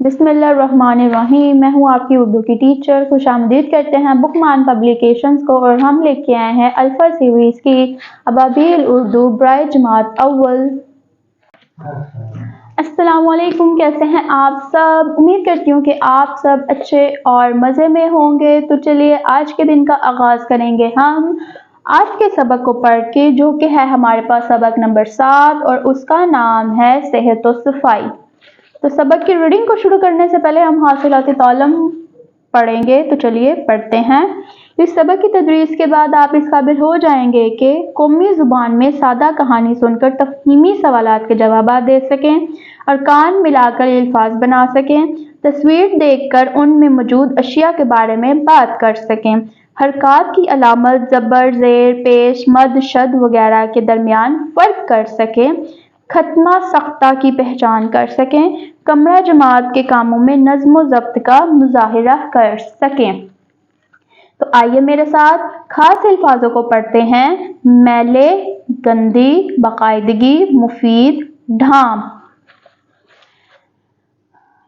बिस्मिल्लाहिर्रहमानिर्रहीम। मैं हूँ आपकी उर्दू की टीचर। खुशामदीद करते हैं बुकमान पब्लिकेशंस को, और हम लेके आए हैं अल्फा सीरीज़ की अबाबील उर्दू बराए जमात अव्वल। अस्सलामुअलैकुम, कैसे हैं आप सब? उम्मीद करती हूँ कि आप सब अच्छे और मज़े में होंगे। तो चलिए आज के दिन का आगाज़ करेंगे हम आज के सबक को पढ़ के, जो कि है हमारे पास सबक नंबर 7 और उसका नाम है सेहत व सफाई। तो सबक की रीडिंग को शुरू करने से पहले हम हासिलात तालीम पढ़ेंगे। तो चलिए पढ़ते हैं। इस सबक की तदरीस के बाद आप इस काबिल हो जाएंगे कि कौमी ज़ुबान में सादा कहानी सुनकर तफ़हीमी सवालात के जवाब दे सकें, अरकान मिलाकर अल्फाज बना सकें, तस्वीर देखकर उनमें मौजूद अशिया के बारे में बात कर सकें, हरकत की अलामत ज़बर, ज़ेर, पेश, मद, शद वगैरह के दरमियान फ़र्क कर सकें, खत्मा सख्ता की पहचान कर सकें, कमरा जमात के कामों में नज़्म व ज़ब्त का मुज़ाहिरा कर सकें। तो आइए मेरे साथ खास अल्फाजों को पढ़ते हैं। मैले, गंदी, बाकायदगी, मुफीद, ढाम।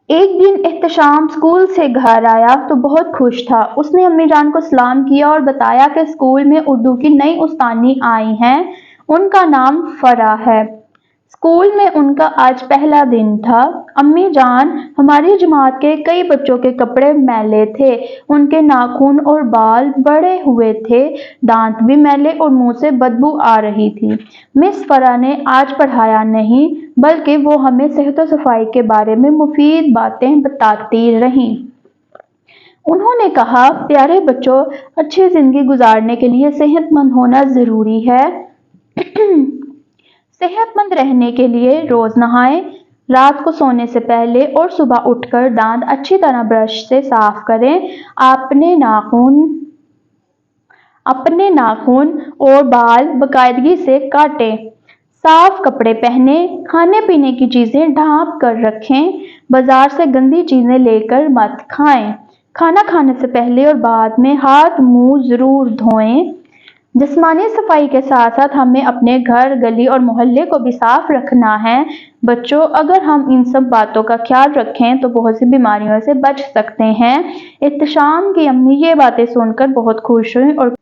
एक दिन एहतशाम स्कूल से घर आया तो बहुत खुश था। उसने अम्मी जान को सलाम किया और बताया कि स्कूल में उर्दू की नई उस्तानी आई हैं। उनका नाम फरा है। स्कूल में उनका आज पहला दिन था। अम्मी जान, हमारी जमात के कई बच्चों के कपड़े मैले थे, उनके नाखून और बाल बड़े हुए थे, दांत भी मैले और मुंह से बदबू आ रही थी। मिस फरा ने आज पढ़ाया नहीं, बल्कि वो हमें सेहत व सफाई के बारे में मुफीद बातें बताती रहीं। उन्होंने कहा, प्यारे बच्चों, अच्छी जिंदगी गुजारने के लिए सेहतमंद होना जरूरी है। सेहतमंद रहने के लिए रोज नहाएं, रात को सोने से पहले और सुबह उठकर दांत अच्छी तरह ब्रश से साफ करें। अपने नाखून और बाल बाकायदगी से काटें। साफ कपड़े पहने, खाने पीने की चीजें ढांप कर रखें। बाजार से गंदी चीजें लेकर मत खाएं। खाना खाने से पहले और बाद में हाथ मुंह जरूर धोएं। जिस्मानी सफाई के साथ साथ हमें अपने घर, गली और मोहल्ले को भी साफ रखना है। बच्चों, अगर हम इन सब बातों का ख्याल रखें तो बहुत सी बीमारियों से बच सकते हैं। एहतशाम की अम्मी ये बातें सुनकर बहुत खुश हुई और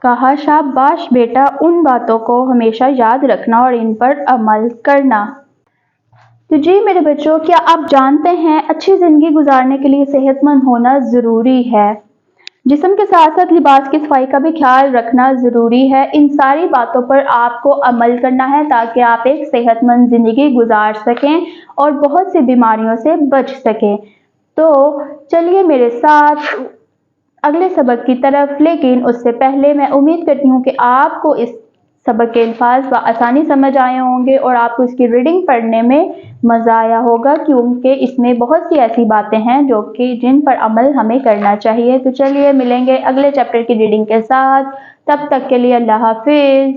कहा, शाबाश बेटा, उन बातों को हमेशा याद रखना और इन पर अमल करना। तो जी मेरे बच्चों, क्या आप जानते हैं अच्छी जिंदगी गुजारने के लिए सेहतमंद होना जरूरी है। जिस्म के साथ साथ लिबास की सफाई का भी ख्याल रखना जरूरी है। इन सारी बातों पर आपको अमल करना है ताकि आप एक सेहतमंद जिंदगी गुजार सकें और बहुत सी बीमारियों से बच सकें। तो चलिए मेरे साथ अगले सबक की तरफ, लेकिन उससे पहले मैं उम्मीद करती हूँ कि आपको इस सबक के अल्फाज आसानी समझ आए होंगे और आपको इसकी रीडिंग पढ़ने में मज़ा आया होगा, क्योंकि इसमें बहुत सी ऐसी बातें हैं जो कि जिन पर अमल हमें करना चाहिए। तो चलिए मिलेंगे अगले चैप्टर की रीडिंग के साथ। तब तक के लिए अल्लाह हाफिज।